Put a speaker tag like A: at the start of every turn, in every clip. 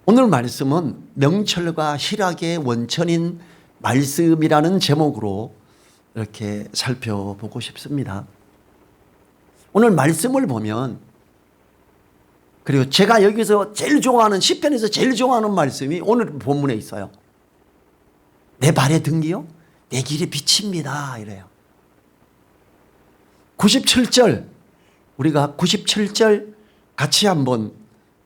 A: 오늘 말씀은 명철과 희락의 원천인 말씀이라는 제목으로 이렇게 살펴보고 싶습니다. 오늘 말씀을 보면, 그리고 제가 여기서 제일 좋아하는, 시편에서 제일 좋아하는 말씀이 오늘 본문에 있어요. 내 발의 등이요 내 길의 빛입니다 이래요. 97절, 우리가 97절 같이 한번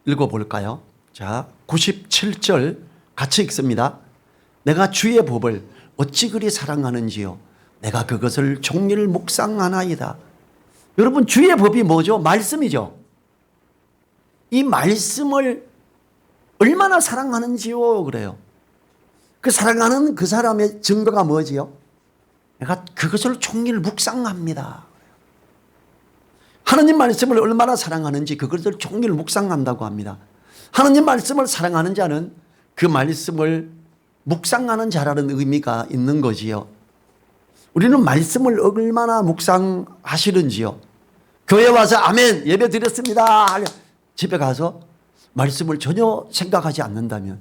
A: 읽어볼까요? 자, 97절 같이 읽습니다. 내가 주의 법을 어찌 그리 사랑하는지요 내가 그것을 종일 묵상하나이다. 여러분, 주의 법이 뭐죠? 말씀이죠. 이 말씀을 얼마나 사랑하는지요 그래요. 그 사랑하는 그 사람의 증거가 뭐지요? 내가 그것을 종일 묵상합니다. 하느님 말씀을 얼마나 사랑하는지 그것을 종일 묵상한다고 합니다. 하느님 말씀을 사랑하는 자는 그 말씀을 묵상하는 자라는 의미가 있는 거지요. 우리는 말씀을 얼마나 묵상하시는지요. 교회 와서 아멘 예배 드렸습니다 집에 가서 말씀을 전혀 생각하지 않는다면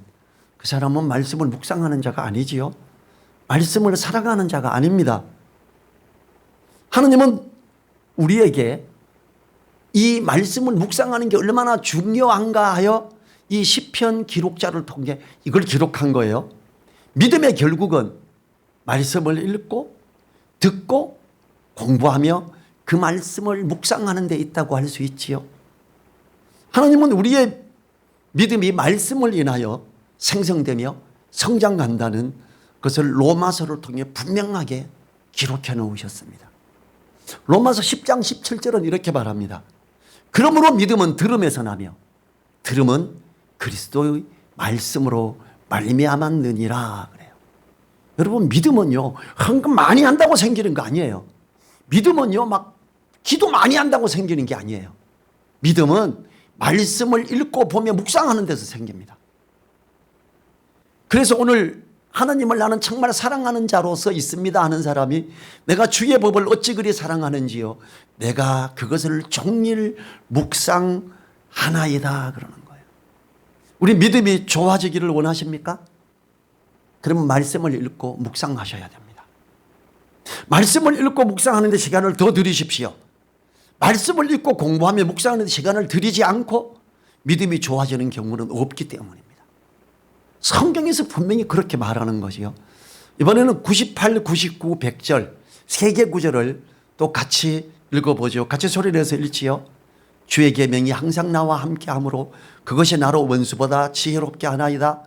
A: 그 사람은 말씀을 묵상하는 자가 아니지요. 말씀을 사랑하는 자가 아닙니다. 하느님은 우리에게 이 말씀을 묵상하는 게 얼마나 중요한가 하여 이 시편 기록자를 통해 이걸 기록한 거예요. 믿음의 결국은 말씀을 읽고 듣고 공부하며 그 말씀을 묵상하는 데 있다고 할 수 있지요. 하나님은 우리의 믿음이 말씀을 인하여 생성되며 성장한다는 것을 로마서를 통해 분명하게 기록해 놓으셨습니다. 로마서 10장 17절은 이렇게 말합니다. 그러므로 믿음은 들음에서 나며 들음은 그리스도의 말씀으로 말미암았느니라 그래요. 여러분, 믿음은요 헌금 많이 한다고 생기는 거 아니에요. 믿음은요 막 기도 많이 한다고 생기는 게 아니에요. 믿음은 말씀을 읽고 보며 묵상하는 데서 생깁니다. 그래서 오늘 하나님을 나는 정말 사랑하는 자로서 있습니다 하는 사람이 내가 주의 법을 어찌 그리 사랑하는지요 내가 그것을 종일 묵상하나이다 그러는 거예요. 우리 믿음이 좋아지기를 원하십니까? 그러면 말씀을 읽고 묵상하셔야 됩니다. 말씀을 읽고 묵상하는 데 시간을 더 들이십시오. 말씀을 읽고 공부하며 묵상하는 데 시간을 들이지 않고 믿음이 좋아지는 경우는 없기 때문입니다. 성경에서 분명히 그렇게 말하는 것이요. 이번에는 98, 99, 100절 세 개 구절을 또 같이 읽어보죠. 같이 소리내서 읽지요. 주의 계명이 항상 나와 함께하므로 그것이 나로 원수보다 지혜롭게 하나이다.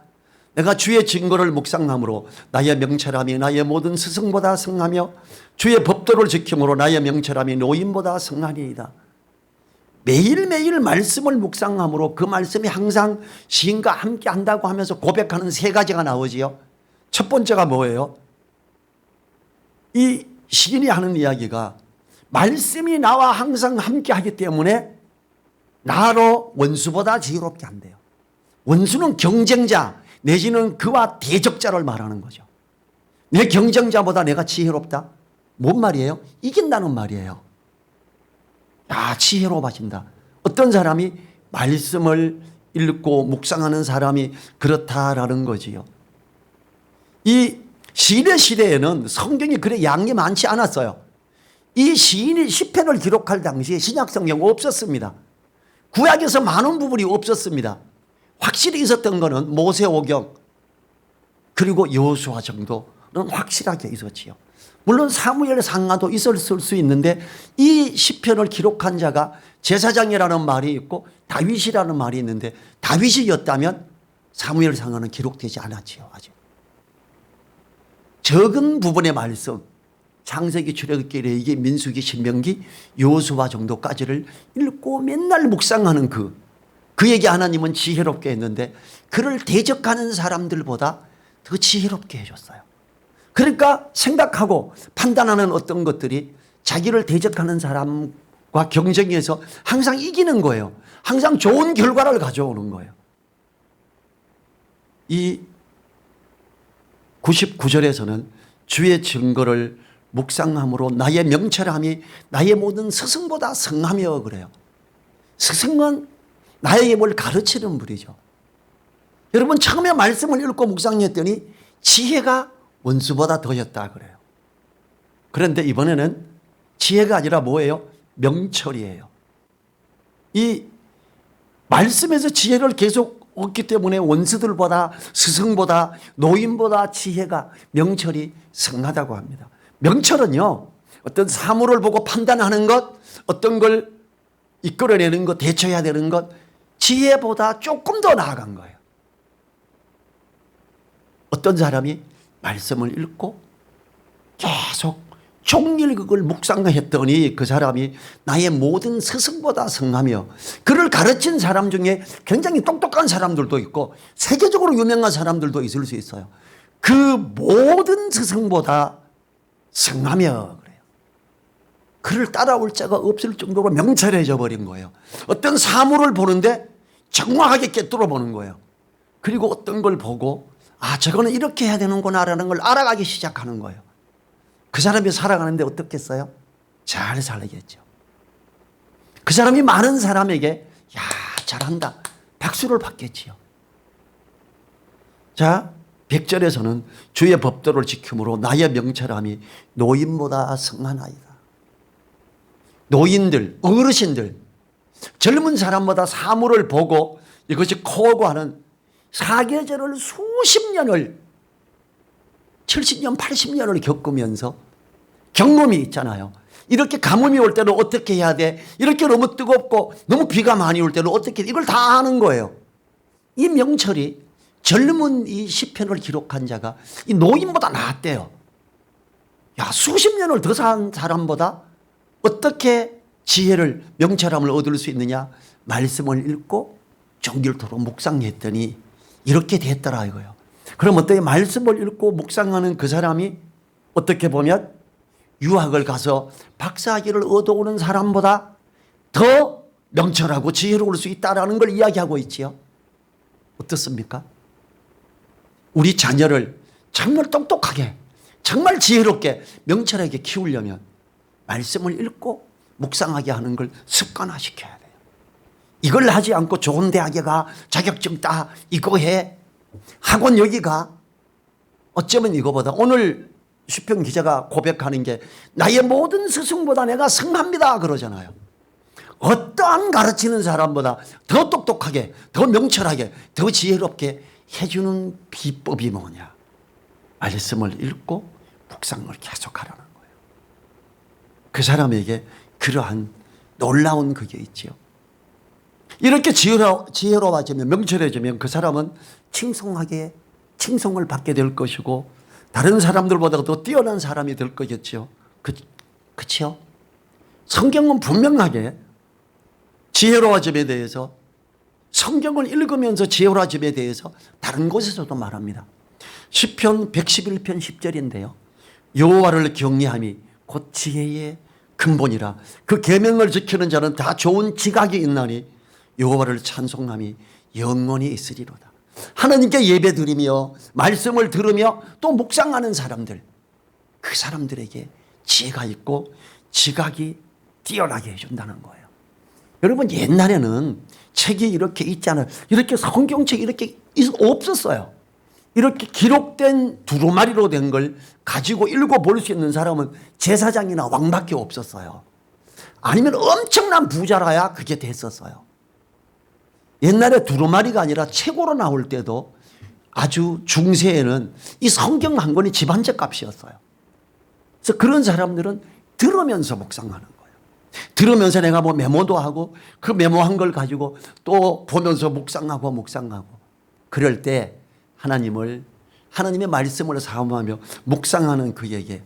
A: 내가 주의 증거를 묵상함으로 나의 명철함이 나의 모든 스승보다 성하며 주의 법도를 지킴으로 나의 명철함이 노인보다 성하니이다. 매일매일 말씀을 묵상함으로 그 말씀이 항상 시인과 함께 한다고 하면서 고백하는 세 가지가 나오지요. 첫 번째가 뭐예요? 이 시인이 하는 이야기가 말씀이 나와 항상 함께 하기 때문에 나로 원수보다 지혜롭게 한대요. 원수는 경쟁자 내지는 그와 대적자를 말하는 거죠. 내 경쟁자보다 내가 지혜롭다? 뭔 말이에요? 이긴다는 말이에요. 지혜로워진다. 어떤 사람이 말씀을 읽고 묵상하는 사람이 그렇다라는 거지요. 이 시인의 시대에는 성경이 그래 양이 많지 않았어요. 이 시인이 시편을 기록할 당시에 신약 성경 없었습니다. 구약에서 많은 부분이 없었습니다. 확실히 있었던 것은 모세오경 그리고 여호수아 정도는 확실하게 있었지요. 물론 사무엘 상하도 있었을 수 있는데 이 시편을 기록한 자가 제사장이라는 말이 있고 다윗이라는 말이 있는데 다윗이었다면 사무엘 상하는 기록되지 않았지요. 아직 적은 부분의 말씀 창세기 출애굽기 레위기 민수기 신명기 여호수아 정도까지를 읽고 맨날 묵상하는 그에게 하나님은 지혜롭게 했는데 그를 대적하는 사람들보다 더 지혜롭게 해줬어요. 그러니까 생각하고 판단하는 어떤 것들이 자기를 대적하는 사람과 경쟁해서 항상 이기는 거예요. 항상 좋은 결과를 가져오는 거예요. 이 99절에서는 주의 증거를 묵상함으로 나의 명철함이 나의 모든 스승보다 성하며 그래요. 스승은 나에게 뭘 가르치는 분이죠. 여러분 처음에 말씀을 읽고 묵상했더니 지혜가 원수보다 더였다 그래요. 그런데 이번에는 지혜가 아니라 뭐예요? 명철이에요. 이 말씀에서 지혜를 계속 얻기 때문에 원수들보다 스승보다 노인보다 지혜가 명철이 승하다고 합니다. 명철은요 어떤 사물을 보고 판단하는 것, 어떤 걸 이끌어내는 것, 대처해야 되는 것, 지혜보다 조금 더 나아간 거예요. 어떤 사람이 말씀을 읽고 계속 종일 그걸 묵상했더니 그 사람이 나의 모든 스승보다 승하며, 그를 가르친 사람 중에 굉장히 똑똑한 사람들도 있고 세계적으로 유명한 사람들도 있을 수 있어요. 그 모든 스승보다 승하며 그래요. 그를 따라올 자가 없을 정도로 명철해져 버린 거예요. 어떤 사물을 보는데 정확하게 꿰뚫어 보는 거예요. 그리고 어떤 걸 보고 아 저거는 이렇게 해야 되는구나라는 걸 알아가기 시작하는 거예요. 그 사람이 살아가는데 어떻겠어요? 잘 살겠죠. 그 사람이 많은 사람에게 야 잘한다 박수를 받겠지요. 자 100절에서는 주의 법도를 지킴으로 나의 명철함이 노인보다 승하나이다. 노인들, 어르신들, 젊은 사람보다 사물을 보고 이것이 코고 하는 사계절을 수십 년을 70년 80년을 겪으면서 경험이 있잖아요. 이렇게 가뭄이 올 때는 어떻게 해야 돼, 이렇게 너무 뜨겁고 너무 비가 많이 올 때는 어떻게 해, 이걸 다 아는 거예요. 이 명철이 젊은 이 시편을 기록한 자가 이 노인보다 낫대요. 야 수십 년을 더 산 사람보다 어떻게 지혜를 명철함을 얻을 수 있느냐, 말씀을 읽고 정길토록 묵상했더니 이렇게 됐더라 이거예요. 그럼 어떻게 말씀을 읽고 묵상하는 그 사람이 어떻게 보면 유학을 가서 박사학위를 얻어오는 사람보다 더 명철하고 지혜로울 수 있다는 걸 이야기하고 있지요. 어떻습니까? 우리 자녀를 정말 똑똑하게 정말 지혜롭게 명철하게 키우려면 말씀을 읽고 묵상하게 하는 걸 습관화시켜야 돼요. 이걸 하지 않고 좋은 대학에 가 자격증 따 이거 해 학원 여기 가, 어쩌면 이거보다 오늘 시편 기자가 고백하는 게 나의 모든 스승보다 내가 승합니다 그러잖아요. 어떠한 가르치는 사람보다 더 똑똑하게 더 명철하게 더 지혜롭게 해주는 비법이 뭐냐, 말씀을 읽고 묵상을 계속하라는 거예요. 그 사람에게 그러한 놀라운 그게 있지요. 이렇게 지혜로워지면 명철해지면 그 사람은 칭송하게 칭송을 받게 될 것이고 다른 사람들보다 더 뛰어난 사람이 될 거겠죠. 그렇죠? 성경은 분명하게 지혜로워짐에 대해서, 성경을 읽으면서 지혜로워짐에 대해서 다른 곳에서도 말합니다. 시편 111편 10절인데요. 여호와를 경외함이 곧 지혜의 근본이라 그 계명을 지키는 자는 다 좋은 지각이 있나니 여호와를 찬송함이 영원히 있으리로다. 하나님께 예배드리며 말씀을 들으며 또 묵상하는 사람들, 그 사람들에게 지혜가 있고 지각이 뛰어나게 해준다는 거예요. 여러분 옛날에는 책이 이렇게 있잖아요. 이렇게 성경책이 이렇게 없었어요. 이렇게 기록된 두루마리로 된 걸 가지고 읽어볼 수 있는 사람은 제사장이나 왕밖에 없었어요. 아니면 엄청난 부자라야 그게 됐었어요. 옛날에 두루마리가 아니라 책으로 나올 때도 아주 중세에는 이 성경 한 권이 집 한 채 값이었어요. 그래서 그런 사람들은 들으면서 묵상하는 거예요. 들으면서 내가 뭐 메모도 하고 그 메모한 걸 가지고 또 보면서 묵상하고 그럴 때 하나님의 말씀을 사모하며 묵상하는 그에게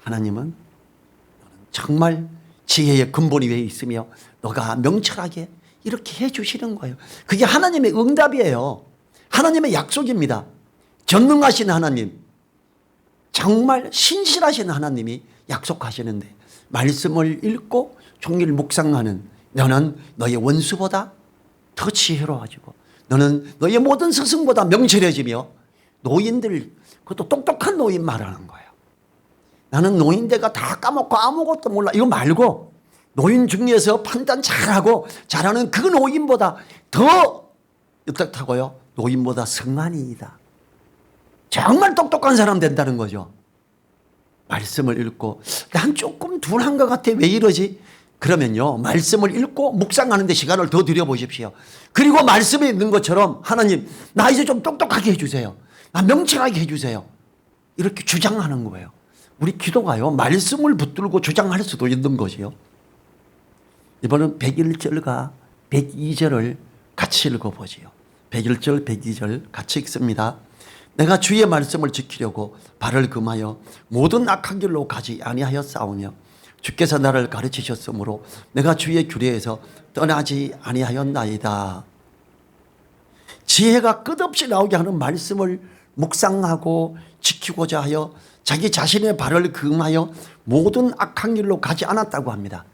A: 하나님은 정말 지혜의 근본이 왜 있으며 너가 명철하게 이렇게 해 주시는 거예요. 그게 하나님의 응답이에요. 하나님의 약속입니다. 전능하신 하나님, 정말 신실하신 하나님이 약속하시는데 말씀을 읽고 종일 묵상하는 너는 너의 원수보다 더 지혜로워지고 너는 너의 모든 스승보다 명철해지며, 노인들, 그것도 똑똑한 노인 말하는 거예요. 나는 노인대가 다 까먹고 아무것도 몰라 이거 말고 노인 중에서 판단 잘하고 잘하는 그 노인보다 더 어떻다고요? 노인보다 성안이이다. 정말 똑똑한 사람 된다는 거죠. 말씀을 읽고 난 조금 둔한 것 같아. 왜 이러지? 그러면요, 말씀을 읽고 묵상하는 데 시간을 더 들여보십시오. 그리고 말씀에 있는 것처럼 하나님, 나 이제 좀 똑똑하게 해주세요. 나 명철하게 해주세요. 이렇게 주장하는 거예요. 우리 기도가요, 말씀을 붙들고 주장할 수도 있는 것이요. 이번은 101절과 102절을 같이 읽어보지요. 101절, 102절 같이 읽습니다. 내가 주의 말씀을 지키려고 발을 금하여 모든 악한 길로 가지 아니하여 싸우며 주께서 나를 가르치셨으므로 내가 주의 규례에서 떠나지 아니하였나이다. 지혜가 끝없이 나오게 하는 말씀을 묵상하고 지키고자 하여 자기 자신의 발을 금하여 모든 악한 길로 가지 않았다고 합니다.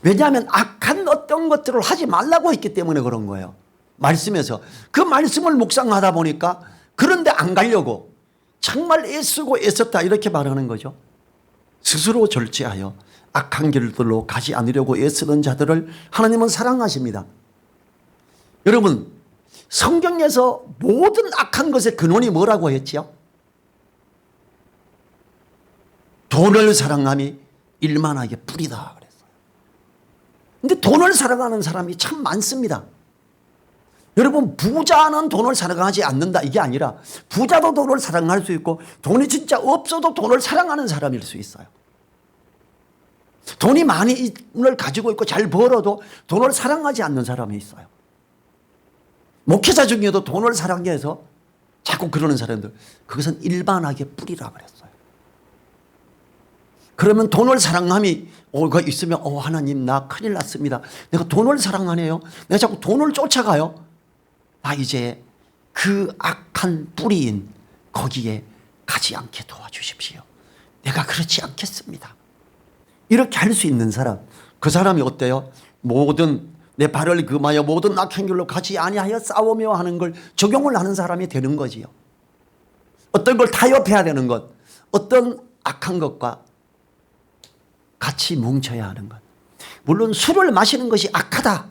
A: 왜냐하면 악한 어떤 것들을 하지 말라고 했기 때문에 그런 거예요. 말씀에서 그 말씀을 묵상하다 보니까 그런데 안 가려고 정말 애쓰고 애썼다 이렇게 말하는 거죠. 스스로 절제하여 악한 길들로 가지 않으려고 애쓰는 자들을 하나님은 사랑하십니다. 여러분, 성경에서 모든 악한 것의 근원이 뭐라고 했지요? 돈을 사랑함이 일만하게 뿌리다 그랬어요. 근데 돈을 사랑하는 사람이 참 많습니다. 여러분, 부자는 돈을 사랑하지 않는다 이게 아니라 부자도 돈을 사랑할 수 있고 돈이 진짜 없어도 돈을 사랑하는 사람일 수 있어요. 돈이 많이 가지고 있고 잘 벌어도 돈을 사랑하지 않는 사람이 있어요. 목회자 중에도 돈을 사랑해서 자꾸 그러는 사람들, 그것은 일반하게 뿌리라 그랬어요. 그러면 돈을 사랑함이 있으면 하나님 나 큰일 났습니다. 내가 돈을 사랑하네요. 내가 자꾸 돈을 쫓아가요. 나 이제 그 악한 뿌리인 거기에 가지 않게 도와주십시오. 내가 그렇지 않겠습니다. 이렇게 할 수 있는 사람, 그 사람이 어때요? 모든 내 발을 금하여 모든 악한 길로 가지 아니하여 싸우며 하는 걸 적용을 하는 사람이 되는 거지요. 어떤 걸 타협해야 되는 것, 어떤 악한 것과 같이 뭉쳐야 하는 것. 물론 술을 마시는 것이 악하다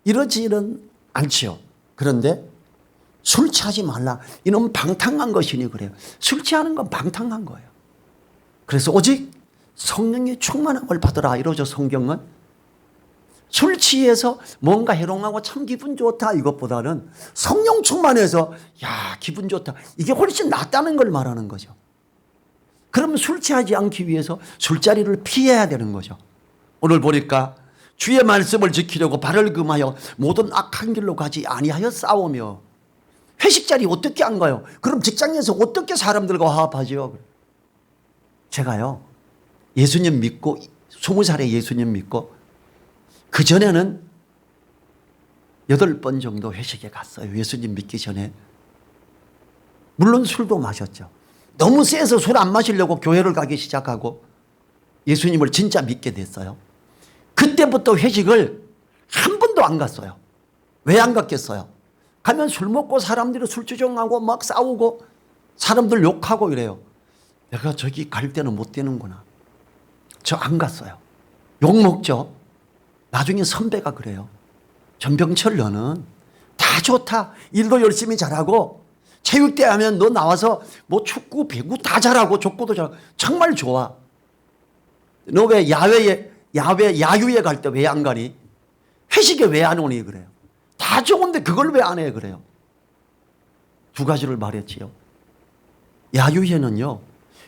A: 이러지는 않지요. 그런데 술 취하지 말라. 이놈 방탕한 것이니 그래요. 술 취하는 건 방탕한 거예요. 그래서 오직 성령의 충만함을 받으라 이러죠. 성경은 술 취해서 뭔가 해롱하고 참 기분 좋다 이것보다는 성령 충만해서 야 기분 좋다 이게 훨씬 낫다는 걸 말하는 거죠. 그러면 술 취하지 않기 위해서 술자리를 피해야 되는 거죠. 오늘 보니까 주의 말씀을 지키려고 발을 금하여 모든 악한 길로 가지 아니하여 싸우며, 회식 자리 어떻게 안 가요? 그럼 직장에서 어떻게 사람들과 화합하죠? 제가요 예수님 믿고 20살에 예수님 믿고 그 전에는 8번 정도 회식에 갔어요. 예수님 믿기 전에. 물론 술도 마셨죠. 너무 세서 술 안 마시려고 교회를 가기 시작하고 예수님을 진짜 믿게 됐어요. 그때부터 회식을 한 번도 안 갔어요. 왜 안 갔겠어요? 가면 술 먹고 사람들이 술주정하고 막 싸우고 사람들 욕하고 이래요. 내가 저기 갈 때는 못 되는구나. 저 안 갔어요. 욕 먹죠. 나중에 선배가 그래요. 전병철 너는 다 좋다. 일도 열심히 잘하고 체육대 하면 너 나와서 뭐 축구, 배구 다 잘하고 족구도 잘하고 정말 좋아. 너 왜 야유회 갈 때 왜 안 가니? 회식에 왜 안 오니? 그래요. 다 좋은데 그걸 왜 안 해? 그래요. 두 가지를 말했지요. 야유회는요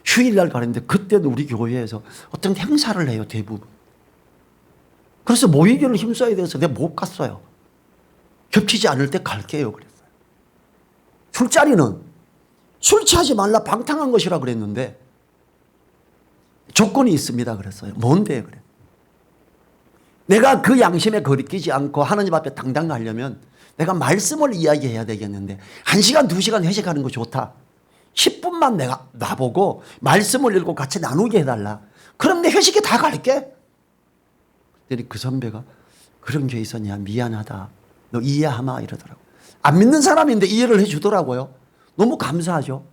A: 휴일날 가는데 그때는 우리 교회에서 어떤 행사를 해요. 대부분. 그래서 모이기를 힘써야 돼서 내가 못 갔어요. 겹치지 않을 때 갈게요 그랬어요. 술자리는 술 취하지 말라 방탕한 것이라 그랬는데 조건이 있습니다 그랬어요. 뭔데? 그래. 내가 그 양심에 거리끼지 않고 하나님 앞에 당당하려면 내가 말씀을 이야기해야 되겠는데 1시간 2시간 회식하는 거 좋다. 10분만 내가 나보고 말씀을 읽고 같이 나누게 해달라. 그럼 내 회식에 다 갈게. 그랬더니 그 선배가 그런 게 있었냐 미안하다. 너 이해하마 이러더라고. 안 믿는 사람인데 이해를 해주더라고요. 너무 감사하죠.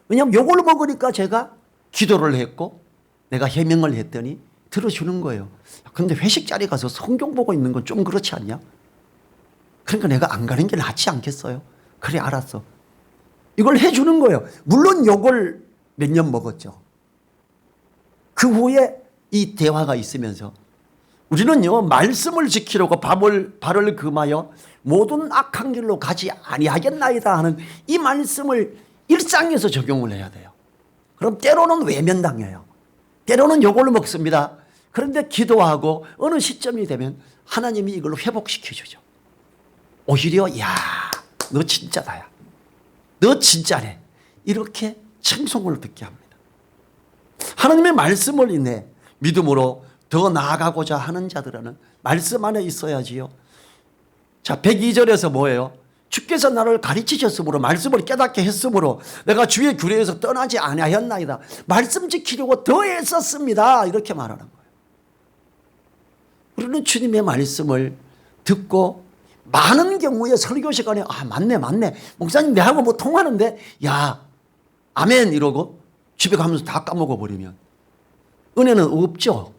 A: 왜냐하면 요걸 먹으니까 제가 기도를 했고 내가 해명을 했더니 들어주는 거예요. 그런데 회식 자리 가서 성경 보고 있는 건 좀 그렇지 않냐? 그러니까 내가 안 가는 게 낫지 않겠어요? 그래 알았어. 이걸 해주는 거예요. 물론 욕을 몇 년 먹었죠. 그 후에 이 대화가 있으면서 우리는요 말씀을 지키려고 발을 금하여 모든 악한 길로 가지 아니하겠나이다 하는 이 말씀을 일상에서 적용을 해야 돼요. 그럼 때로는 외면당해요. 때로는 욕을 먹습니다. 그런데 기도하고 어느 시점이 되면 하나님이 이걸로 회복시켜주죠. 오히려 야, 너 진짜다. 야. 너 진짜네. 이렇게 칭송을 듣게 합니다. 하나님의 말씀을 인해 믿음으로 더 나아가고자 하는 자들은 말씀 안에 있어야지요. 자, 102절에서 뭐예요? 주께서 나를 가르치셨으므로 말씀을 깨닫게 했으므로 내가 주의 규례에서 떠나지 아니하였나이다. 말씀 지키려고 더 애썼습니다. 이렇게 말하는 거예요. 우리는 주님의 말씀을 듣고 많은 경우에 설교 시간에 맞네 목사님 내하고 뭐 통하는데 야 아멘 이러고 집에 가면서 다 까먹어 버리면 은혜는 없죠.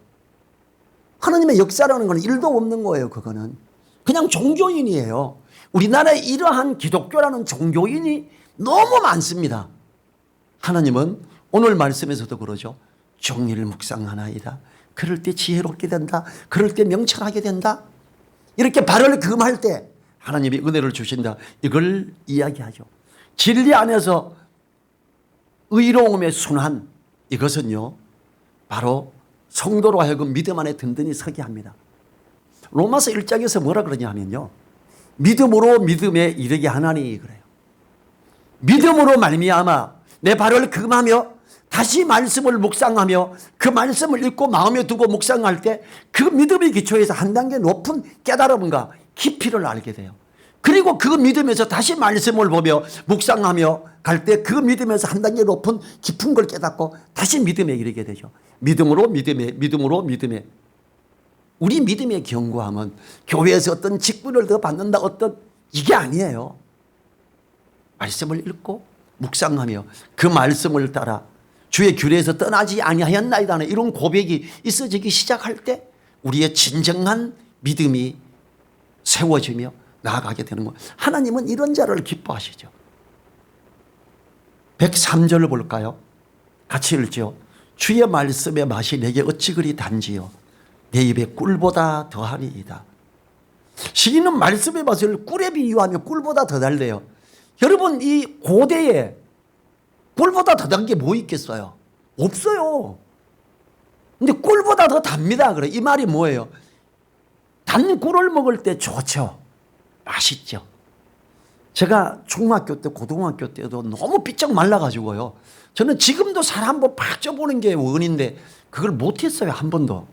A: 하나님의 역사라는 건 1도 없는 거예요. 그거는 그냥 종교인이에요. 우리나라에 이러한 기독교라는 종교인이 너무 많습니다. 하나님은 오늘 말씀에서도 그러죠. 종일 묵상하나이다. 그럴 때 지혜롭게 된다. 그럴 때 명철하게 된다. 이렇게 발을 금할 때 하나님이 은혜를 주신다. 이걸 이야기하죠. 진리 안에서 의로움의 순환, 이것은요 바로 성도로 하여금 믿음 안에 든든히 서게 합니다. 로마서 1장에서 뭐라 그러냐 하면요, 믿음으로 믿음에 이르게 하나니 그래요. 믿음으로 말미암아 내 발을 금하며 다시 말씀을 묵상하며 그 말씀을 읽고 마음에 두고 묵상할 때 그 믿음의 기초에서 한 단계 높은 깨달음과 깊이를 알게 돼요. 그리고 그 믿음에서 다시 말씀을 보며 묵상하며 갈 때 그 믿음에서 한 단계 높은 깊은 걸 깨닫고 다시 믿음에 이르게 되죠. 믿음으로 믿음에, 믿음으로 믿음에. 우리 믿음의 견고함은 교회에서 어떤 직분을 더 받는다 어떤 이게 아니에요. 말씀을 읽고 묵상하며 그 말씀을 따라 주의 규례에서 떠나지 아니하였나이다는 이런 고백이 있어지기 시작할 때 우리의 진정한 믿음이 세워지며 나아가게 되는 것. 하나님은 이런 자를 기뻐하시죠. 103절을 볼까요? 같이 읽죠. 주의 말씀의 맛이 내게 어찌 그리 단지요 내 입에 꿀보다 더하니이다. 시인은 말씀의 맛을 꿀에 비유하며 꿀보다 더 달래요. 여러분 이 고대에 꿀보다 더 단 게 뭐 있겠어요? 없어요. 근데 꿀보다 더 답니다. 그래. 이 말이 뭐예요? 단 꿀을 먹을 때 좋죠. 맛있죠. 제가 중학교 때 고등학교 때도 너무 삐쩍 말라가지고요. 저는 지금도 살 한번 팍 쪄보는 게 원인데 그걸 못했어요. 한 번도.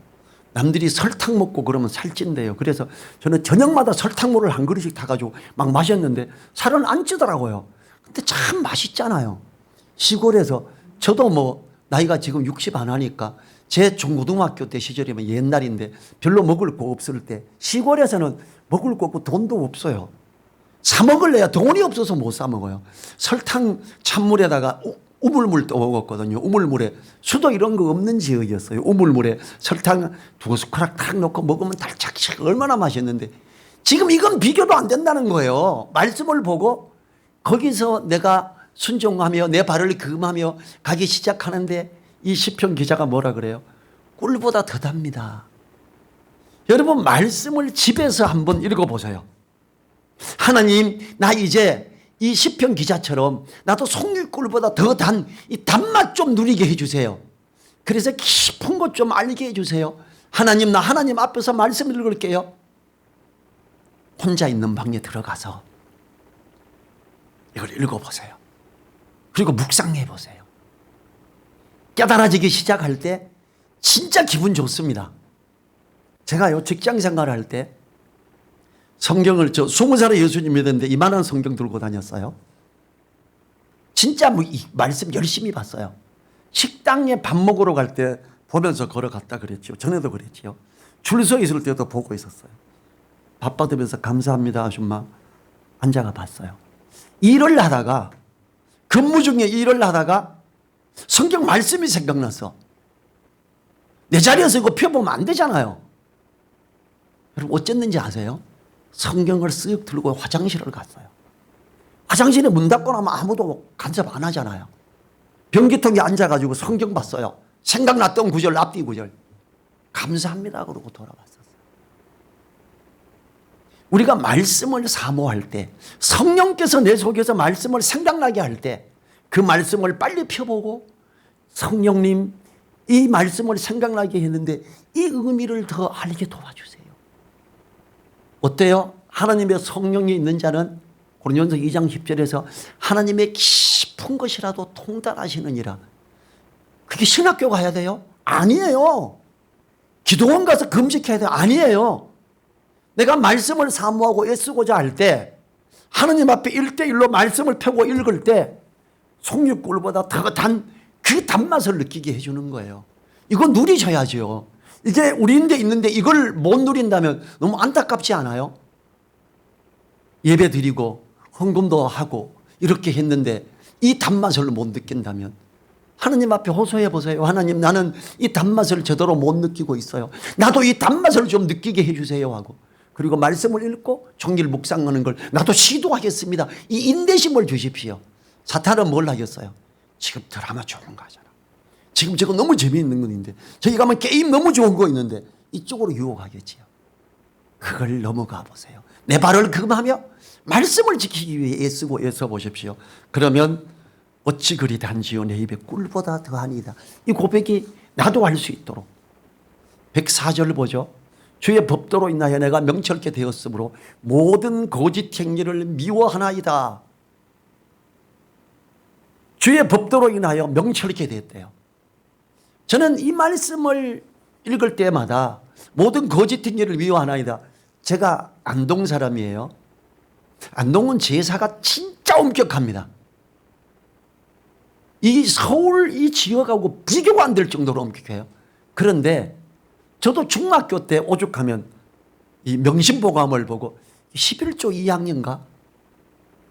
A: 남들이 설탕 먹고 그러면 살찐대요. 그래서 저는 저녁마다 설탕물을 한 그릇씩 타가지고 막 마셨는데 살은 안 찌더라고요. 근데 참 맛있잖아요. 시골에서 저도 뭐 나이가 지금 60 안 하니까 제 중고등학교 때 시절이면 옛날인데 별로 먹을 거 없을 때 시골에서는 먹을 거 없고 돈도 없어요. 사 먹을래야 돈이 없어서 못 사 먹어요. 설탕 찬물에다가 우물물 떠 먹었거든요. 우물물에 수도 이런 거 없는 지역이었어요. 우물물에 설탕 2숟가락 탁 넣고 먹으면 달짝지근 얼마나 맛있는데 지금 이건 비교도 안 된다는 거예요. 말씀을 보고 거기서 내가 순종하며 내 발을 금하며 가기 시작하는데 이 시편 기자가 뭐라 그래요? 꿀보다 더 답니다. 여러분 말씀을 집에서 한번 읽어보세요. 하나님 나 이제 이 시편 기자처럼 나도 송유꿀보다 더 단 이 단맛 좀 누리게 해주세요. 그래서 깊은 것 좀 알게 해주세요. 하나님 나 하나님 앞에서 말씀 읽을게요. 혼자 있는 방에 들어가서 이걸 읽어보세요. 그리고 묵상해 보세요. 깨달아지기 시작할 때 진짜 기분 좋습니다. 제가요 직장 생활할 때 성경을 20살에 예수님 믿었는데 이만한 성경 들고 다녔어요. 진짜 뭐 이 말씀 열심히 봤어요. 식당에 밥 먹으러 갈 때 보면서 걸어갔다 그랬죠. 전에도 그랬지요. 줄 서 있을 때도 보고 있었어요. 밥 받으면서 감사합니다 아줌마 앉아가 봤어요. 일을 하다가 근무 중에 일을 하다가 성경 말씀이 생각나서 내 자리에서 이거 펴보면 안 되잖아요. 여러분 어쨌는지 아세요? 성경을 쓱 들고 화장실을 갔어요. 화장실에 문 닫고 나면 아무도 간섭 안 하잖아요. 변기통에 앉아가지고 성경 봤어요. 생각났던 구절, 앞뒤 구절. 감사합니다 그러고 돌아왔었어요. 우리가 말씀을 사모할 때, 성령께서 내 속에서 말씀을 생각나게 할 때 그 말씀을 빨리 펴보고, 성령님 이 말씀을 생각나게 했는데 이 의미를 더 알게 도와주세요. 어때요? 하나님의 성령이 있는 자는 고린도전서 2장 10절에서 하나님의 깊은 것이라도 통달하시느니라. 그게 신학교 가야 돼요? 아니에요. 기도원 가서 금식해야 돼요? 아니에요. 내가 말씀을 사모하고 애쓰고자 할 때, 하나님 앞에 1대1로 말씀을 펴고 읽을 때 송유꿀보다 더 그 단맛을 느끼게 해주는 거예요. 이거 누리셔야죠. 이게 우리인데 있는데 이걸 못 누린다면 너무 안타깝지 않아요? 예배 드리고 헌금도 하고 이렇게 했는데 이 단맛을 못 느낀다면 하나님 앞에 호소해 보세요. 하나님, 나는 이 단맛을 제대로 못 느끼고 있어요. 나도 이 단맛을 좀 느끼게 해 주세요 하고, 그리고 말씀을 읽고 종일 묵상하는 걸 나도 시도하겠습니다. 이 인내심을 주십시오. 사탄은 뭘 하겠어요? 지금 드라마 좋은 거 하잖아. 지금 저거 너무 재미있는 건데, 저기 가면 게임 너무 좋은 거 있는데 이쪽으로 유혹하겠지요. 그걸 넘어가 보세요. 내 발을 금하며 말씀을 지키기 위해 애쓰고 애써 보십시오. 그러면 어찌 그리 단지요 내 입에 꿀보다 더하니이다. 이 고백이 나도 할 수 있도록. 104절 보죠. 주의 법도로 인하여 내가 명철케 되었으므로 모든 거짓 행위를 미워하나이다. 주의 법도로 인하여 명철케 되었대요. 저는 이 말씀을 읽을 때마다 모든 거짓 행위를 미워하나이다. 제가 안동 사람이에요. 안동은 제사가 진짜 엄격합니다. 이 서울 이 지역하고 비교가 안 될 정도로 엄격해요. 그런데 저도 중학교 때 오죽하면 이 명심보감을 보고 11조 2학년가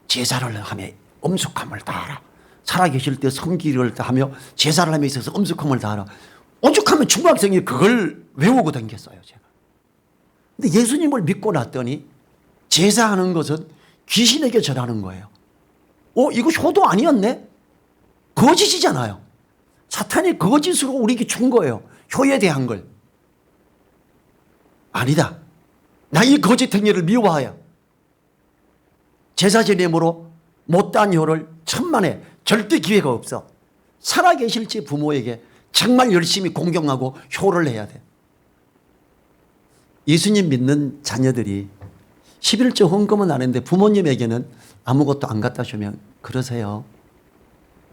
A: 제사를 하며 엄숙함을 다하라. 살아계실 때 섬기를 하며 제사를 하며 있어서 엄숙함을 다하라. 오죽하면 중학생이 그걸 외우고 다녔어요, 제가. 근데 예수님을 믿고 났더니 제사하는 것은 귀신에게 절하는 거예요. 이거 효도 아니었네? 거짓이잖아요. 사탄이 거짓으로 우리에게 준 거예요. 효에 대한 걸. 아니다. 나 이 거짓 행위를 미워하여 제사 지냄으로 못다한 효를 천만에 절대 기회가 없어. 살아계실지 부모에게 정말 열심히 공경하고 효를 해야 돼. 예수님 믿는 자녀들이 11조 헌금은 안 했는데 부모님에게는 아무것도 안 갖다 주면 그러세요.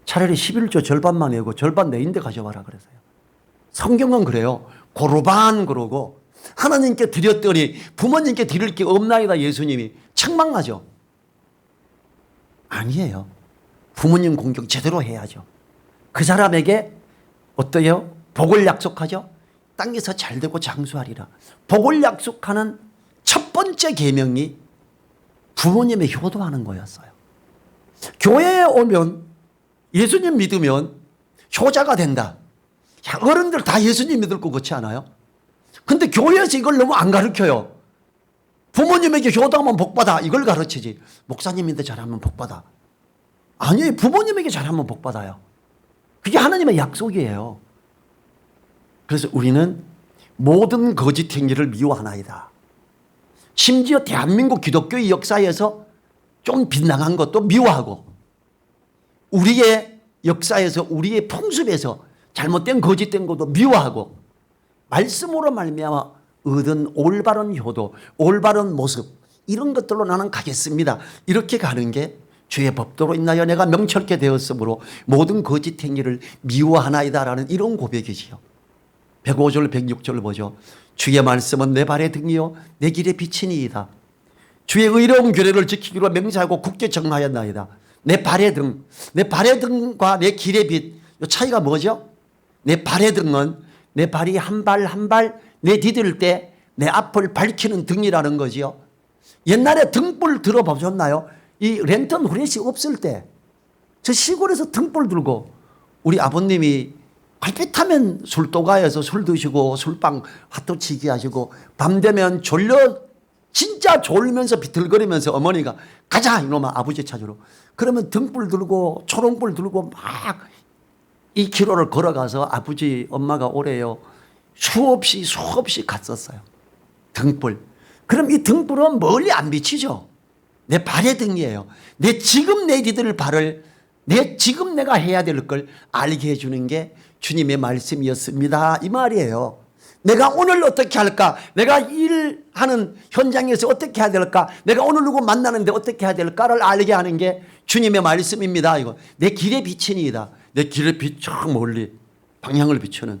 A: 차라리 11조 절반만 내고 절반 내인데 가져와라 그러세요. 성경은 그래요. 고르반 그러고 하나님께 드렸더니 부모님께 드릴 게 없나이다 예수님이 책망하죠. 아니에요. 부모님 공경 제대로 해야죠. 그 사람에게 어때요? 복을 약속하죠. 땅에서 잘되고 장수하리라. 복을 약속하는 첫 번째 계명이 부모님의 효도하는 거였어요. 교회에 오면 예수님 믿으면 효자가 된다. 야, 어른들 다 예수님 믿을 거 그렇지 않아요? 근데 교회에서 이걸 너무 안 가르쳐요. 부모님에게 효도하면 복받아 이걸 가르치지. 목사님인데 잘하면 복받아. 아니에요. 부모님에게 잘하면 복받아요. 그게 하나님의 약속이에요. 그래서 우리는 모든 거짓 행위를 미워하나이다. 심지어 대한민국 기독교의 역사에서 좀 빗나간 것도 미워하고 우리의 역사에서 우리의 풍습에서 잘못된 거짓된 것도 미워하고 말씀으로 말미암아 얻은 올바른 효도, 올바른 모습 이런 것들로 나는 가겠습니다. 이렇게 가는 게 주의 법도로 인하여 내가 명철케 되었으므로 모든 거짓 행위를 미워하나이다라는 이런 고백이지요. 105절 106절 보죠. 주의 말씀은 내 발의 등이요 내 길의 빛이니이다. 주의 의로운 규례를 지키기로 맹세하고 굳게 정하였나이다. 내 발의 등, 내 발의 등과 내 길의 빛, 이 차이가 뭐죠? 내 발의 등은 내 발이 한 발 한 발 내디딜 때 내 앞을 밝히는 등이라는 거지요. 옛날에 등불 들어보셨나요? 이 랜턴 후레쉬 없을 때 저 시골에서 등불 들고 우리 아버님이 갈빛하면 술도가에서 술 드시고 술빵 핫도치기 하시고 밤 되면 졸려 진짜 졸면서 비틀거리면서 어머니가 가자 이놈아 아버지 찾으러. 그러면 등불 들고 초롱불 들고 막 2km를 걸어가서 아버지 엄마가 오래요. 수없이 갔었어요. 등불. 그럼 이 등불은 멀리 안 비치죠. 내 발의 등이에요. 지금 내 니들 발을 지금 내가 해야 될 걸 알게 해주는 게 주님의 말씀이었습니다. 이 말이에요. 내가 오늘 어떻게 할까? 내가 일하는 현장에서 어떻게 해야 될까? 내가 오늘 누구 만나는데 어떻게 해야 될까를 알게 하는 게 주님의 말씀입니다. 이거 내 길의 빛이니이다. 내 길의 빛 저 멀리 방향을 비추는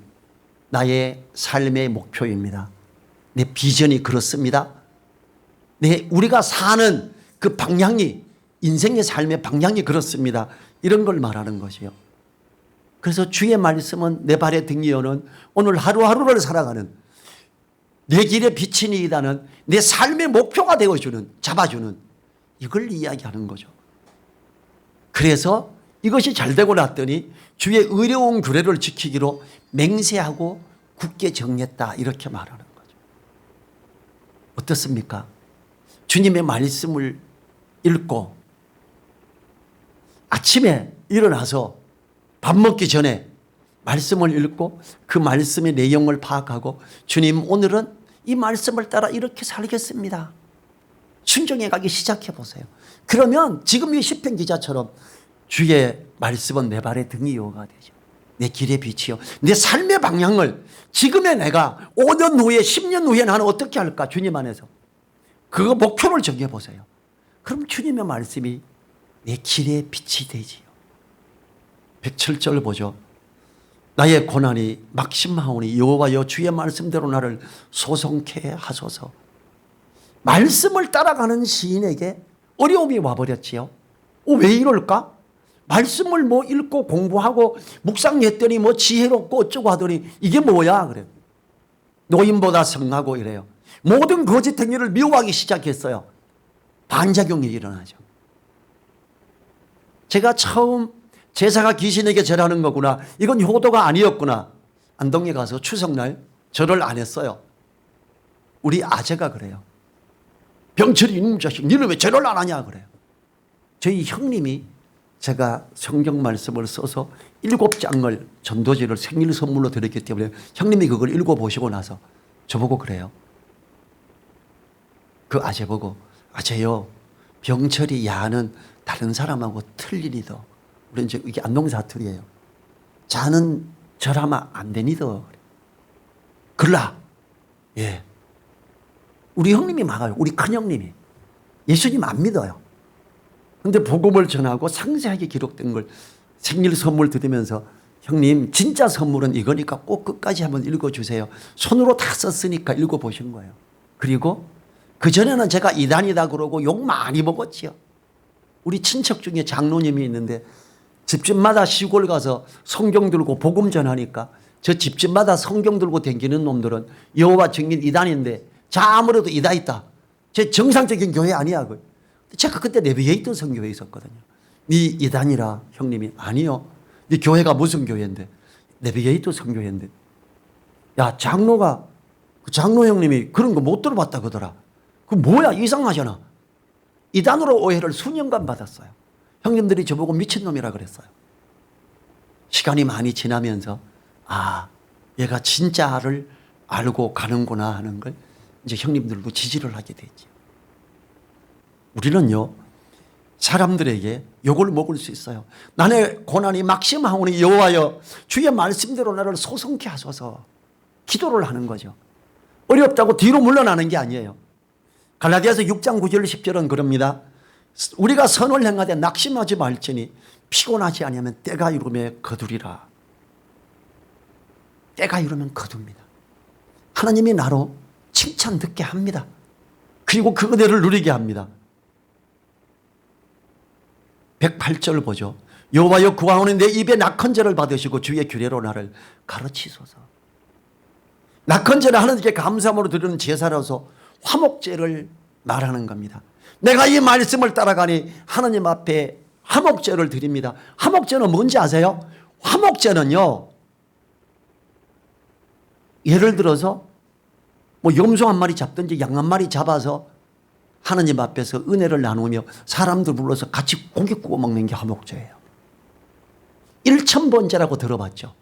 A: 나의 삶의 목표입니다. 내 비전이 그렇습니다. 우리가 사는 그 방향이 인생의 삶의 방향이 그렇습니다. 이런 걸 말하는 것이요. 그래서 주의 말씀은 내 발의 등이요는 오늘 하루하루를 살아가는 내 길의 빛이니이다는 내 삶의 목표가 되어주는 잡아주는 이걸 이야기하는 거죠. 그래서 이것이 잘 되고 났더니 주의 의로운 규례를 지키기로 맹세하고 굳게 정했다 이렇게 말하는 거죠. 어떻습니까? 주님의 말씀을 읽고 아침에 일어나서 밥 먹기 전에 말씀을 읽고 그 말씀의 내용을 파악하고 주님 오늘은 이 말씀을 따라 이렇게 살겠습니다. 순종해 가기 시작해 보세요. 그러면 지금 이 시편 기자처럼 주의 말씀은 내 발의 등이요가 되죠. 내 길의 빛이요. 내 삶의 방향을 지금의 내가 5년 후에 10년 후에 나는 어떻게 할까 주님 안에서 그거 목표를 정해 보세요. 그럼 주님의 말씀이 내 길의 빛이 되지요. 107절 보죠. 나의 고난이 막심하오니 여호와여 주의 말씀대로 나를 소송케 하소서. 말씀을 따라가는 시인에게 어려움이 와버렸지요. 왜 이럴까? 말씀을 뭐 읽고 공부하고 묵상했더니 뭐 지혜롭고 어쩌고 하더니 이게 뭐야 그래요. 노인보다 성하고 이래요. 모든 거짓 행위를 미워하기 시작했어요. 반작용이 일어나죠. 제가 처음 제사가 귀신에게 절하는 거구나. 이건 효도가 아니었구나. 안동에 가서 추석날 절을 안 했어요. 우리 아재가 그래요. 병철이 이놈 자식 니는 왜 절을 안 하냐 그래요. 저희 형님이 제가 성경 말씀을 써서 7장을 전도지를 생일 선물로 드렸기 때문에 형님이 그걸 읽어보시고 나서 저보고 그래요. 그 아재 보고 아재요 병철이 야는 다른 사람하고 틀리니더. 우리 이제 이게 안동 사투리예요. 자는 절하면 안 되니더. 그러라. 예. 우리 형님이 막아요. 우리 큰형님이. 예수님 안 믿어요. 근데 복음을 전하고 상세하게 기록된 걸 생일 선물 드리면서 형님 진짜 선물은 이거니까 꼭 끝까지 한번 읽어주세요. 손으로 다 썼으니까 읽어보신 거예요. 그리고 그전에는 제가 이단이다 그러고 욕 많이 먹었지요. 우리 친척 중에 장로님이 있는데 집집마다 시골 가서 성경 들고 복음 전하니까 저 집집마다 성경 들고 다니는 놈들은 여호와 증인 이단인데 자 아무래도 이단 있다. 제 정상적인 교회 아니야. 제가 그때 내비게이터 선교회에 있었거든요. 네 이단이라 형님이 아니요. 네 교회가 무슨 교회인데 내비게이터 선교회인데 야 장로가 그 장로 형님이 그런 거 못 들어봤다 그러더라. 그 뭐야 이상하잖아. 이단으로 오해를 수년간 받았어요. 형님들이 저보고 미친놈이라 그랬어요. 시간이 많이 지나면서 아 얘가 진짜를 알고 가는구나 하는 걸 이제 형님들도 지지를 하게 됐죠. 우리는요 사람들에게 욕을 먹을 수 있어요. 나의 고난이 막심하오니 여호와여 주의 말씀대로 나를 소송케 하소서. 기도를 하는 거죠. 어렵다고 뒤로 물러나는 게 아니에요. 갈라디아서 6장 9절 10절은 그럽니다. 우리가 선을 행하되 낙심하지 말지니 피곤하지 아니하면 때가 이르면 거두리라. 때가 이르면 거둡니다. 하나님이 나로 칭찬 듣게 합니다. 그리고 그 은혜를 누리게 합니다. 108절 보죠. 여호와여 구하오니 내 입에 낙헌제를 받으시고 주의 규례로 나를 가르치소서. 낙헌제는 하나님께 감사함으로 드리는 제사로서 화목제를 말하는 겁니다. 내가 이 말씀을 따라가니 하나님 앞에 화목제를 드립니다. 화목제는 뭔지 아세요? 화목제는요 예를 들어서 뭐 염소 한 마리 잡든지 양 한 마리 잡아서 하나님 앞에서 은혜를 나누며 사람들 불러서 같이 고기 구워 먹는 게 화목제예요. 1000번제라고 들어봤죠.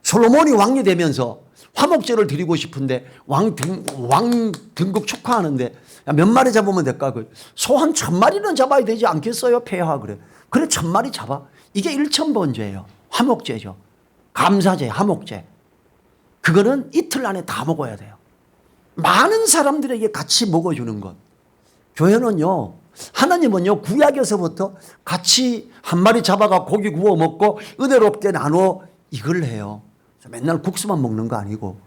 A: 솔로몬이 왕이 되면서 화목제를 드리고 싶은데 왕 등극 축하하는데 몇 마리 잡으면 될까? 소 한 1000마리는 잡아야 되지 않겠어요? 폐하 그래. 그래 1000마리 잡아. 이게 1000번제예요. 화목제죠. 감사제, 화목제. 그거는 이틀 안에 다 먹어야 돼요. 많은 사람들에게 같이 먹어주는 것. 교회는요, 하나님은요, 구약에서부터 같이 한 마리 잡아가 고기 구워 먹고 은혜롭게 나눠 이걸 해요. 맨날 국수만 먹는 거 아니고,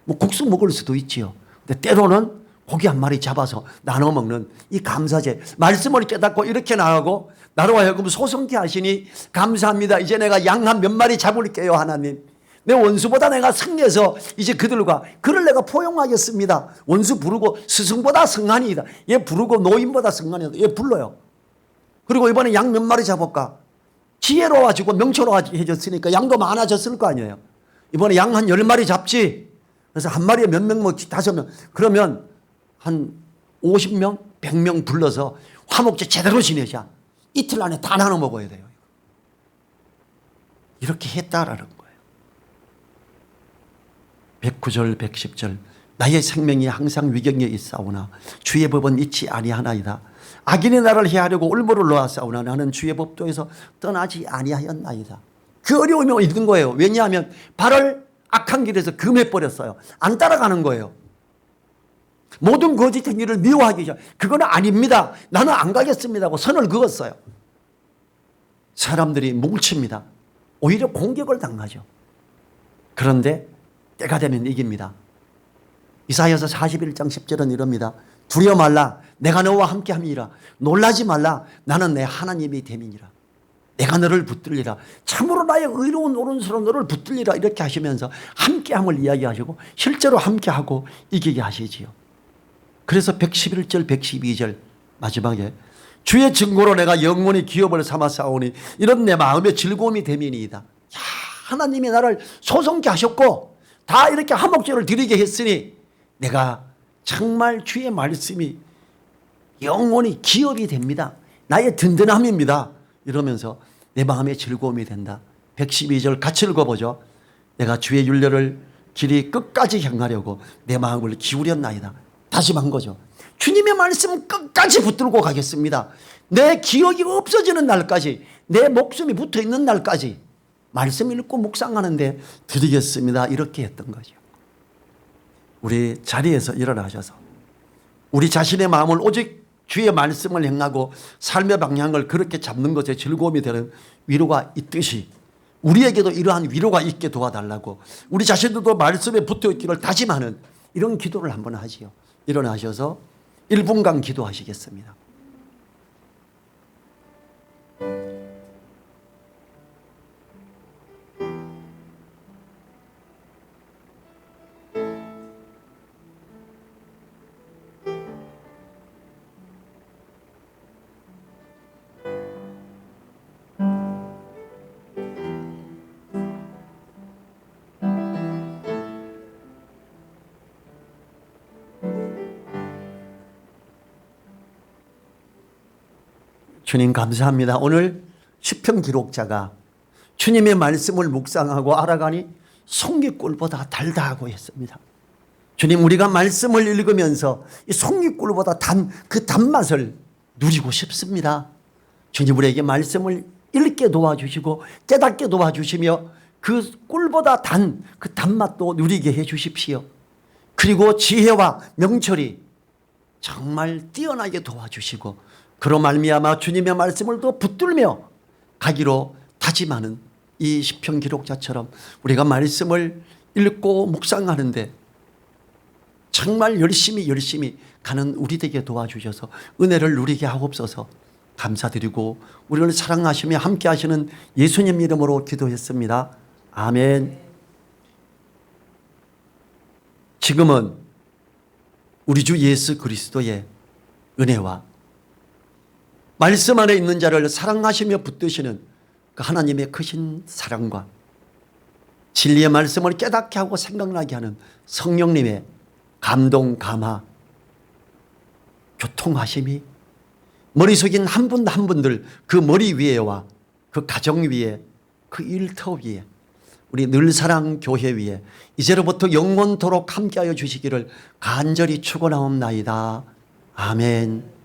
A: 뭐 국수 먹을 수도 있지요. 근데 때로는 고기 한 마리 잡아서 나눠 먹는 이 감사제. 말씀을 깨닫고 이렇게 나가고 나로 하여금 소성케 하시니 감사합니다. 이제 내가 양 한 몇 마리 잡을게요, 하나님. 내 원수보다 내가 승리해서 이제 그들과 그를 내가 포용하겠습니다. 원수 부르고 스승보다 성한이다. 얘 부르고 노인보다 성한이다. 얘 불러요. 그리고 이번에 양 몇 마리 잡을까? 지혜로워지고 명철로워졌으니까 양도 많아졌을 거 아니에요. 이번에 양 한 10마리 잡지. 그래서 한 마리에 몇 명 먹지? 5명. 그러면 한 50명, 100명 불러서 화목제 제대로 지내자. 이틀 안에 다 나눠 먹어야 돼요. 이렇게 했다라는 거예요. 109절 110절 나의 생명이 항상 위경에 있사오나 주의 법은 잊지 아니하나이다. 악인이 나를 해하려고 올무를 놓았사오나 나는 주의 법도에서 떠나지 아니하였나이다. 그 어려움이 있는 거예요. 왜냐하면 발을 악한 길에서 금해버렸어요. 안 따라가는 거예요. 모든 거짓한 일을 미워하기 시작. 그건 아닙니다. 나는 안 가겠습니다 하고 선을 그었어요. 사람들이 뭉칩니다. 오히려 공격을 당하죠. 그런데 때가 되면 이깁니다. 이사야서 41장 10절은 이럽니다. 두려워 말라. 내가 너와 함께함이라. 놀라지 말라. 나는 내 하나님이 됨이니라. 내가 너를 붙들리라. 참으로 나의 의로운 오른손으로 너를 붙들리라. 이렇게 하시면서 함께함을 이야기하시고 실제로 함께하고 이기게 하시지요. 그래서 111절 112절 마지막에 주의 증거로 내가 영원히 기업을 삼아 싸우니 이런 내 마음의 즐거움이 됨이니이다. 야, 하나님이 나를 소성케 하셨고 다 이렇게 화목제를 드리게 했으니 내가 정말 주의 말씀이 영원히 기업이 됩니다. 나의 든든함입니다. 이러면서 내 마음의 즐거움이 된다. 112절 같이 읽어보죠. 내가 주의 율례를 길이 끝까지 향하려고 내 마음을 기울였나이다. 다짐한 거죠. 주님의 말씀은 끝까지 붙들고 가겠습니다. 내 기억이 없어지는 날까지, 내 목숨이 붙어있는 날까지 말씀 읽고 묵상하는데 드리겠습니다. 이렇게 했던 거죠. 우리 자리에서 일어나셔서 우리 자신의 마음을 오직 주의 말씀을 행하고 삶의 방향을 그렇게 잡는 것에 즐거움이 되는 위로가 있듯이 우리에게도 이러한 위로가 있게 도와달라고 우리 자신들도 말씀에 붙어있기를 다짐하는 이런 기도를 한번 하지요. 일어나셔서 1분간 기도하시겠습니다. 주님 감사합니다. 오늘 시편 기록자가 주님의 말씀을 묵상하고 알아가니 송깃꿀보다 달다고 했습니다. 주님 우리가 말씀을 읽으면서 이 송깃꿀보다 단 그 단맛을 누리고 싶습니다. 주님 우리에게 말씀을 읽게 도와주시고 깨닫게 도와주시며 그 꿀보다 단 그 단맛도 누리게 해 주십시오. 그리고 지혜와 명철이 정말 뛰어나게 도와주시고 그로 말미암아 주님의 말씀을 더 붙들며 가기로 다짐하는 이 시편 기록자처럼 우리가 말씀을 읽고 묵상하는데 정말 열심히 가는 우리 되게 도와주셔서 은혜를 누리게 하옵소서. 감사드리고 우리를 사랑하시며 함께 하시는 예수님 이름으로 기도했습니다. 아멘. 지금은 우리 주 예수 그리스도의 은혜와 말씀 안에 있는 자를 사랑하시며 붙드시는 그 하나님의 크신 사랑과 진리의 말씀을 깨닫게 하고 생각나게 하는 성령님의 감동 감화 교통하심이 머릿속에 있는 한 분들 한 분들 그 머리 위에와 그 가정 위에 그 일터 위에 우리 늘사랑 교회 위에 이제로부터 영원토록 함께하여 주시기를 간절히 축원하옵나이다. 아멘.